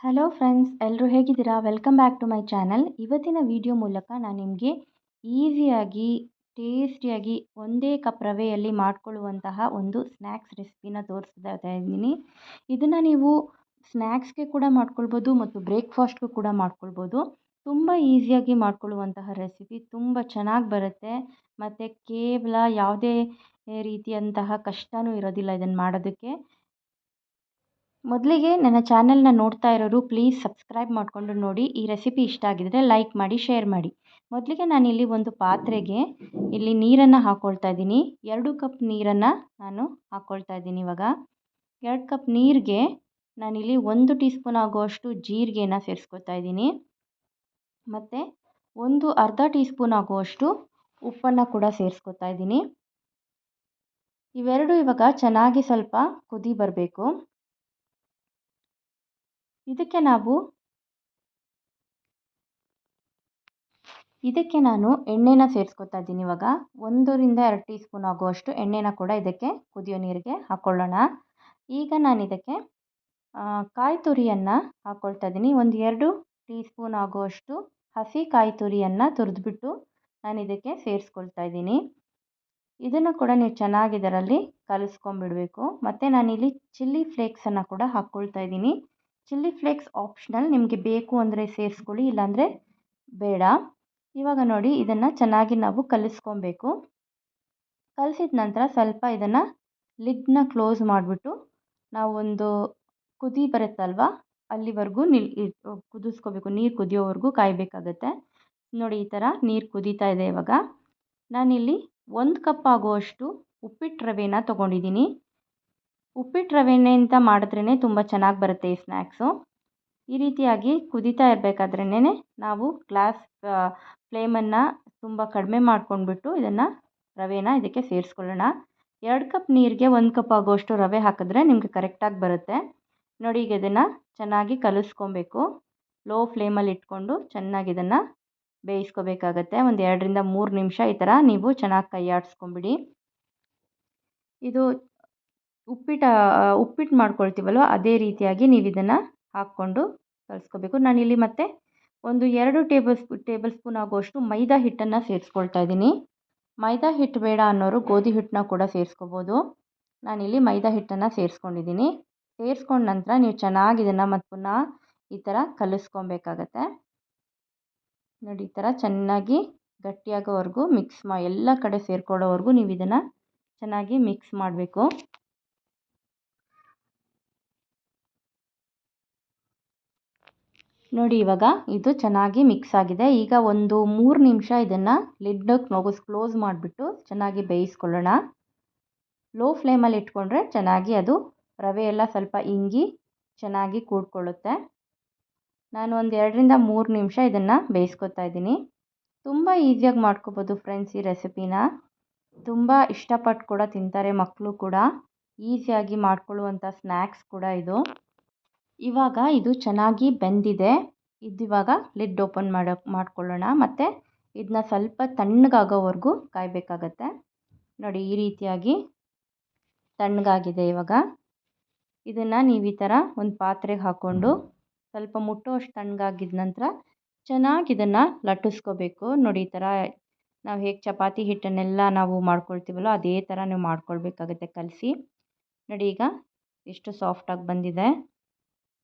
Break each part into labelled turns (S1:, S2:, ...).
S1: Hello friends, ಎಲ್ಲರೂ ಹೇಗಿದ್ದೀರಾ? Welcome back to my channel. ಇವತ್ತಿನ ವಿಡಿಯೋ ಮೂಲಕ ನಾನು ನಿಮಗೆ ಈಸಿಯಾಗಿ, ಟೇಸ್ಟಿಯಾಗಿ ಒಂದೇ ಕಪ್ ರವೆಯಲ್ಲಿ ಮಾಡ್ಕೊಳ್ಳುವಂತಹ ಒಂದು ಸ್ನ್ಯಾಕ್ಸ್ ರೆಸಿಪಿನ ತೋರಿಸ್ತಾ ಇದ್ದೀನಿ. ಇದನ್ನು ನೀವು ಸ್ನ್ಯಾಕ್ಸ್ಗೆ ಕೂಡ ಮಾಡ್ಕೊಳ್ಬೋದು ಮತ್ತು ಬ್ರೇಕ್ಫಾಸ್ಟ್ಗೂ ಕೂಡ ಮಾಡ್ಕೊಳ್ಬೋದು. ತುಂಬ ಈಸಿಯಾಗಿ ಮಾಡ್ಕೊಳ್ಳುವಂತಹ ರೆಸಿಪಿ, ತುಂಬ ಚೆನ್ನಾಗಿ ಬರುತ್ತೆ ಮತ್ತು ಕೇವಲ ಯಾವುದೇ ರೀತಿಯಂತಹ ಕಷ್ಟವೂ ಇರೋದಿಲ್ಲ ಇದನ್ನು ಮಾಡೋದಕ್ಕೆ. ಮೊದಲಿಗೆ ನನ್ನ ಚಾನಲ್ನ ನೋಡ್ತಾ ಇರೋರು ಪ್ಲೀಸ್ ಸಬ್ಸ್ಕ್ರೈಬ್ ಮಾಡಿಕೊಂಡು ನೋಡಿ. ಈ ರೆಸಿಪಿ ಇಷ್ಟ ಆಗಿದ್ರೆ ಲೈಕ್ ಮಾಡಿ, ಶೇರ್ ಮಾಡಿ. ಮೊದಲಿಗೆ ನಾನಿಲ್ಲಿ ಒಂದು ಪಾತ್ರೆಗೆ ಇಲ್ಲಿ ನೀರನ್ನು ಹಾಕ್ಕೊಳ್ತಾ ಇದ್ದೀನಿ. 2 ಕಪ್ ನೀರನ್ನು ನಾನು ಹಾಕ್ಕೊಳ್ತಾ ಇದ್ದೀನಿ. ಇವಾಗ 2 ಕಪ್ ನೀರಿಗೆ ನಾನಿಲ್ಲಿ 1 ಟೀ ಸ್ಪೂನ್ ಆಗುವಷ್ಟು ಜೀರಿಗೆನ ಸೇರಿಸ್ಕೊತಾ ಇದ್ದೀನಿ ಮತ್ತು ಅರ್ಧ ಟೀ ಸ್ಪೂನ್ ಆಗುವಷ್ಟು ಉಪ್ಪನ್ನು ಕೂಡ ಸೇರಿಸ್ಕೊತಾ ಇದ್ದೀನಿ. ಇವೆರಡು ಇವಾಗ ಚೆನ್ನಾಗಿ ಸ್ವಲ್ಪ ಕುದಿ ಬರಬೇಕು. ಇದಕ್ಕೆ ನಾನು ಎಣ್ಣೆನ ಸೇರಿಸ್ಕೊತಾ ಇದ್ದೀನಿ. ಇವಾಗ 1 ರಿಂದ 2 ಟೀ ಸ್ಪೂನ್ ಆಗುವಷ್ಟು ಎಣ್ಣೆನ ಕೂಡ ಇದಕ್ಕೆ ಕುದಿಯೋ ನೀರಿಗೆ ಹಾಕ್ಕೊಳ್ಳೋಣ. ಈಗ ನಾನು ಇದಕ್ಕೆ ಕಾಯಿ ತುರಿಯನ್ನು ಹಾಕ್ಕೊಳ್ತಾ ಇದ್ದೀನಿ. 2 ಟೀ ಸ್ಪೂನ್ ಆಗುವಷ್ಟು ಹಸಿ ಕಾಯಿ ತುರಿಯನ್ನು ತುರಿದ್ಬಿಟ್ಟು ನಾನು ಇದಕ್ಕೆ ಸೇರಿಸ್ಕೊಳ್ತಾ ಇದ್ದೀನಿ. ಇದನ್ನು ಕೂಡ ನೀವು ಚೆನ್ನಾಗಿ ಇದರಲ್ಲಿ ಕಲಿಸ್ಕೊಂಡ್ಬಿಡಬೇಕು. ಮತ್ತು ನಾನಿಲ್ಲಿ ಚಿಲ್ಲಿ ಫ್ಲೇಕ್ಸನ್ನು ಕೂಡ ಹಾಕ್ಕೊಳ್ತಾ ಇದ್ದೀನಿ. ಚಿಲ್ಲಿ ಫ್ಲೇಕ್ಸ್ ಆಪ್ಷನಲ್, ನಿಮಗೆ ಬೇಕು ಅಂದರೆ ಸೇರಿಸ್ಕೊಳ್ಳಿ, ಇಲ್ಲಾಂದರೆ ಬೇಡ. ಇವಾಗ ನೋಡಿ, ಇದನ್ನು ಚೆನ್ನಾಗಿ ನಾವು ಕಲಿಸ್ಕೊಬೇಕು. ಕಲಿಸಿದ ನಂತರ ಸ್ವಲ್ಪ ಇದನ್ನು ಲಿಡ್ನ ಕ್ಲೋಸ್ ಮಾಡಿಬಿಟ್ಟು ನಾವು ಒಂದು ಕುದಿ ಬರುತ್ತಲ್ವ ಅಲ್ಲಿವರೆಗೂ ಕುದಿಸ್ಕೋಬೇಕು. ನೀರು ಕುದಿಯೋವರೆಗೂ ಕಾಯಬೇಕಾಗತ್ತೆ. ನೋಡಿ, ಈ ಥರ ನೀರು ಕುದೀತಾ ಇದೆ. ಇವಾಗ ನಾನಿಲ್ಲಿ 1 ಕಪ್ ಆಗುವಷ್ಟು ಉಪ್ಪಿಟ್ಟು ರವೆನ ತೊಗೊಂಡಿದ್ದೀನಿ. ಉಪ್ಪಿಟ್ಟು ರವೆಯಿಂದ ಮಾಡಿದ್ರೇ ತುಂಬ ಚೆನ್ನಾಗಿ ಬರುತ್ತೆ ಈ ಸ್ನ್ಯಾಕ್ಸು. ಈ ರೀತಿಯಾಗಿ ಕುದೀತಾ ಇರಬೇಕಾದ್ರೇ ನಾವು ಗ್ಯಾಸ್ ಫ್ಲೇಮನ್ನು ತುಂಬ ಕಡಿಮೆ ಮಾಡ್ಕೊಂಡ್ಬಿಟ್ಟು ರವೆನ ಇದಕ್ಕೆ ಸೇರಿಸ್ಕೊಳ್ಳೋಣ. 2 ಕಪ್ ನೀರಿಗೆ 1 ಕಪ್ ಆಗುವಷ್ಟು ರವೆ ಹಾಕಿದ್ರೆ ನಿಮಗೆ ಕರೆಕ್ಟಾಗಿ ಬರುತ್ತೆ. ನೋಡಿ, ಈಗ ಇದನ್ನು ಚೆನ್ನಾಗಿ ಕಲಿಸ್ಕೊಬೇಕು. ಲೋ ಫ್ಲೇಮಲ್ಲಿ ಇಟ್ಕೊಂಡು ಚೆನ್ನಾಗಿ ಇದನ್ನು ಬೇಯಿಸ್ಕೋಬೇಕಾಗತ್ತೆ. ಒಂದು 2 ರಿಂದ 3 ನಿಮಿಷ ಈ ಥರ ನೀವು ಚೆನ್ನಾಗಿ ಕೈ ಆಡಿಸ್ಕೊಂಬಿಡಿ. ಇದು ಉಪ್ಪಿಟ್ಟು ಮಾಡ್ಕೊಳ್ತೀವಲ್ವ ಅದೇ ರೀತಿಯಾಗಿ ನೀವು ಇದನ್ನು ಹಾಕ್ಕೊಂಡು ಕಲಿಸ್ಕೋಬೇಕು. ನಾನಿಲ್ಲಿ ಮತ್ತೆ 2 ಟೇಬಲ್ ಸ್ಪೂನ್ ಆಗುವಷ್ಟು ಮೈದಾ ಹಿಟ್ಟನ್ನು ಸೇರಿಸ್ಕೊಳ್ತಾ ಇದ್ದೀನಿ. ಮೈದಾ ಹಿಟ್ಟು ಬೇಡ ಅನ್ನೋರು ಗೋಧಿ ಹಿಟ್ಟನ್ನ ಕೂಡ ಸೇರಿಸ್ಕೋಬೋದು. ನಾನಿಲ್ಲಿ ಮೈದಾ ಹಿಟ್ಟನ್ನು ಸೇರಿಸ್ಕೊಂಡಿದ್ದೀನಿ. ಸೇರಿಸ್ಕೊಂಡ ನಂತರ ನೀವು ಚೆನ್ನಾಗಿ ಇದನ್ನು ಮತ್ತು ಪುನಃ ಈ ಥರ ಕಲಿಸ್ಕೊಬೇಕಾಗತ್ತೆ. ನೋಡಿ, ಈ ಥರ ಚೆನ್ನಾಗಿ ಗಟ್ಟಿಯಾಗೋವರೆಗೂ ಎಲ್ಲ ಕಡೆ ಸೇರ್ಕೊಳ್ಳೋವರೆಗೂ ನೀವು ಇದನ್ನು ಚೆನ್ನಾಗಿ ಮಿಕ್ಸ್ ಮಾಡಬೇಕು. ನೋಡಿ, ಇವಾಗ ಇದು ಚೆನ್ನಾಗಿ ಮಿಕ್ಸ್ ಆಗಿದೆ. ಈಗ 3 ನಿಮಿಷ ಇದನ್ನು ಲಿಡ್ನ ಕ್ಲೋಸ್ ಮಾಡಿಬಿಟ್ಟು ಚೆನ್ನಾಗಿ ಬೇಯಿಸ್ಕೊಳ್ಳೋಣ. ಲೋ ಫ್ಲೇಮಲ್ಲಿ ಇಟ್ಕೊಂಡ್ರೆ ಚೆನ್ನಾಗಿ ಅದು ರವೆ ಎಲ್ಲ ಸ್ವಲ್ಪ ಇಂಗಿ ಚೆನ್ನಾಗಿ ಕೂಡ್ಕೊಳ್ಳುತ್ತೆ. ನಾನು 2 ರಿಂದ 3 ನಿಮಿಷ ಇದನ್ನು ಬೇಯಿಸ್ಕೊತಾ ಇದ್ದೀನಿ. ತುಂಬ ಈಸಿಯಾಗಿ ಮಾಡ್ಕೋಬೋದು ಫ್ರೆಂಡ್ಸ್. ಈ ರೆಸಿಪಿನ ತುಂಬ ಇಷ್ಟಪಟ್ಟು ಕೂಡ ತಿಂತಾರೆ ಮಕ್ಕಳು ಕೂಡ. ಈಸಿಯಾಗಿ ಮಾಡ್ಕೊಳ್ಳುವಂಥ ಸ್ನ್ಯಾಕ್ಸ್ ಕೂಡ ಇದು. ಇವಾಗ ಇದು ಚೆನ್ನಾಗಿ ಬೆಂದಿದೆ. ಇವಾಗ ಲಿಡ್ ಓಪನ್ ಮಾಡ್ಕೊಳ್ಳೋಣ ಮತ್ತು ಇದನ್ನ ಸ್ವಲ್ಪ ತಣ್ಣಗಾಗೋವರೆಗೂ ಕಾಯಬೇಕಾಗತ್ತೆ. ನೋಡಿ, ಈ ರೀತಿಯಾಗಿ ತಣ್ಣಗಾಗಿದೆ. ಇವಾಗ ಇದನ್ನು ನೀವು ಈ ಥರ ಒಂದು ಪಾತ್ರೆಗೆ ಹಾಕ್ಕೊಂಡು ಸ್ವಲ್ಪ ಮುಟ್ಟುವಷ್ಟು ತಣ್ಣಗಾಗಿದ ನಂತರ ಚೆನ್ನಾಗಿ ಇದನ್ನು ಲಟ್ಟಿಸ್ಕೋಬೇಕು. ನೋಡಿ, ಈ ಥರ ನಾವು ಹೇಗೆ ಚಪಾತಿ ಹಿಟ್ಟನ್ನೆಲ್ಲ ನಾವು ಮಾಡ್ಕೊಳ್ತೀವಲ್ಲ ಅದೇ ಥರ ನೀವು ಮಾಡ್ಕೊಳ್ಬೇಕಾಗತ್ತೆ ಕಲಸಿ. ನೋಡಿ, ಈಗ ಎಷ್ಟು ಸಾಫ್ಟಾಗಿ ಬಂದಿದೆ.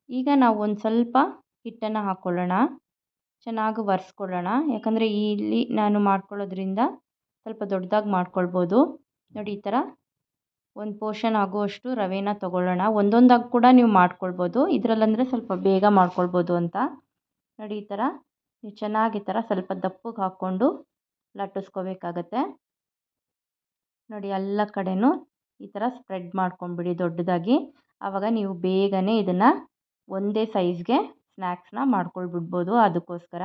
S1: ಈಗ ನಾವು ಒಂದು ಸ್ವಲ್ಪ ಹಿಟ್ಟನ್ನು ಹಾಕ್ಕೊಳ್ಳೋಣ, ಚೆನ್ನಾಗಿ ಒರೆಸ್ಕೊಳ್ಳೋಣ. ಯಾಕಂದರೆ ಇಲ್ಲಿ ನಾನು ಮಾಡ್ಕೊಳ್ಳೋದ್ರಿಂದ ಸ್ವಲ್ಪ ದೊಡ್ಡದಾಗಿ ಮಾಡ್ಕೊಳ್ಬೋದು. ನೋಡಿ, ಈ ಥರ ಒಂದು ಪೋರ್ಷನ್ ಆಗುವಷ್ಟು ರವೆನ ತೊಗೊಳ್ಳೋಣ. ಒಂದೊಂದಾಗಿ ಕೂಡ ನೀವು ಮಾಡ್ಕೊಳ್ಬೋದು, ಇದರಲ್ಲಂದರೆ ಸ್ವಲ್ಪ ಬೇಗ ಮಾಡ್ಕೊಳ್ಬೋದು ಅಂತ. ನೋಡಿ, ಈ ಥರ ನೀವು ಚೆನ್ನಾಗಿ ಈ ಥರ ಸ್ವಲ್ಪ ದಪ್ಪಗೆ ಹಾಕ್ಕೊಂಡು ಲಟ್ಟಿಸ್ಕೋಬೇಕಾಗತ್ತೆ. ನೋಡಿ, ಎಲ್ಲ ಕಡೆನೂ ಈ ಥರ ಸ್ಪ್ರೆಡ್ ಮಾಡ್ಕೊಂಬಿಡಿ ದೊಡ್ಡದಾಗಿ. ಆವಾಗ ನೀವು ಬೇಗನೆ ಇದನ್ನು ಒಂದೇ ಸೈಜ್ಗೆ ಸ್ನ್ಯಾಕ್ಸ್ನ ಮಾಡ್ಕೊಳ್ಬಿಡ್ಬೋದು. ಅದಕ್ಕೋಸ್ಕರ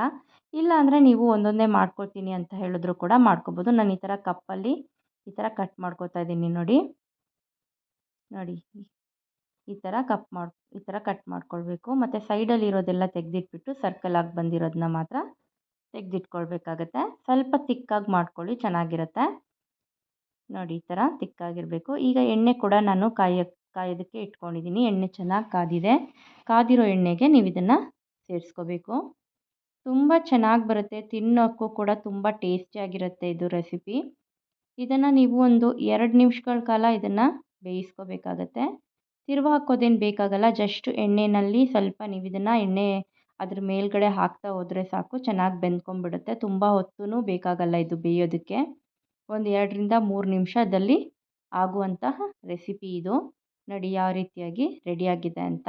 S1: ಇಲ್ಲ ಅಂದರೆ ನೀವು ಒಂದೊಂದೇ ಮಾಡ್ಕೊಳ್ತೀನಿ ಅಂತ ಹೇಳಿದ್ರು ಕೂಡ ಮಾಡ್ಕೊಬೋದು. ನಾನು ಈ ಥರ ಕಪ್ಪಲ್ಲಿ ಈ ಥರ ಕಟ್ ಮಾಡ್ಕೊತಾ ಇದ್ದೀನಿ. ನೋಡಿ, ಈ ಥರ ಕಟ್ ಮಾಡ್ಕೊಳ್ಬೇಕು. ಮತ್ತು ಸೈಡಲ್ಲಿ ಇರೋದೆಲ್ಲ ತೆಗೆದಿಟ್ಬಿಟ್ಟು ಸರ್ಕಲ್ ಆಗಿ ಬಂದಿರೋದನ್ನ ಮಾತ್ರ ತೆಗೆದಿಟ್ಕೊಳ್ಬೇಕಾಗತ್ತೆ. ಸ್ವಲ್ಪ ತಿಕ್ಕಾಗಿ ಮಾಡ್ಕೊಳ್ಳಿ, ಚೆನ್ನಾಗಿರುತ್ತೆ. ನೋಡಿ, ಈ ಥರ ತಿಕ್ಕಾಗಿರಬೇಕು. ಈಗ ಎಣ್ಣೆ ಕೂಡ ನಾನು ಕಾಯೋದಕ್ಕೆ ಇಟ್ಕೊಂಡಿದ್ದೀನಿ. ಎಣ್ಣೆ ಚೆನ್ನಾಗಿ ಕಾದಿದೆ. ಕಾದಿರೋ ಎಣ್ಣೆಗೆ ನೀವು ಇದನ್ನು ಸೇರಿಸ್ಕೋಬೇಕು. ತುಂಬ ಚೆನ್ನಾಗಿ ಬರುತ್ತೆ, ತಿನ್ನೋಕ್ಕೂ ಕೂಡ ತುಂಬ ಟೇಸ್ಟಿಯಾಗಿರುತ್ತೆ ಇದು ರೆಸಿಪಿ. ಇದನ್ನು ನೀವು ಒಂದು 2 ನಿಮಿಷಗಳ ಕಾಲ ಇದನ್ನು ಬೇಯಿಸ್ಕೋಬೇಕಾಗತ್ತೆ. ತಿರುವು ಹಾಕೋದೇನು ಬೇಕಾಗಲ್ಲ, ಜಸ್ಟ್ ಎಣ್ಣೆಯಲ್ಲಿ ಸ್ವಲ್ಪ ನೀವು ಇದನ್ನು ಎಣ್ಣೆ ಅದ್ರ ಮೇಲ್ಗಡೆ ಹಾಕ್ತಾ ಹೋದರೆ ಸಾಕು, ಚೆನ್ನಾಗಿ ಬೆಂದ್ಕೊಂಡ್ಬಿಡುತ್ತೆ. ತುಂಬ ಹೊತ್ತೂ ಬೇಕಾಗಲ್ಲ ಇದು ಬೇಯೋದಕ್ಕೆ. ಒಂದು 2ರಿಂದ 3 ನಿಮಿಷದಲ್ಲಿ ಆಗುವಂತಹ ರೆಸಿಪಿ ಇದು. ನೋಡಿ ಯಾವ ರೀತಿಯಾಗಿ ರೆಡಿಯಾಗಿದೆ ಅಂತ.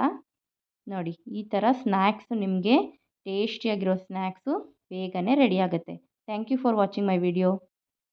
S1: ನೋಡಿ ಈ ಥರ ಸ್ನ್ಯಾಕ್ಸು ನಿಮಗೆ ಟೇಸ್ಟಿಯಾಗಿರೋ ಸ್ನ್ಯಾಕ್ಸು ಬೇಗನೆ ರೆಡಿಯಾಗುತ್ತೆ. Thank you for watching my video.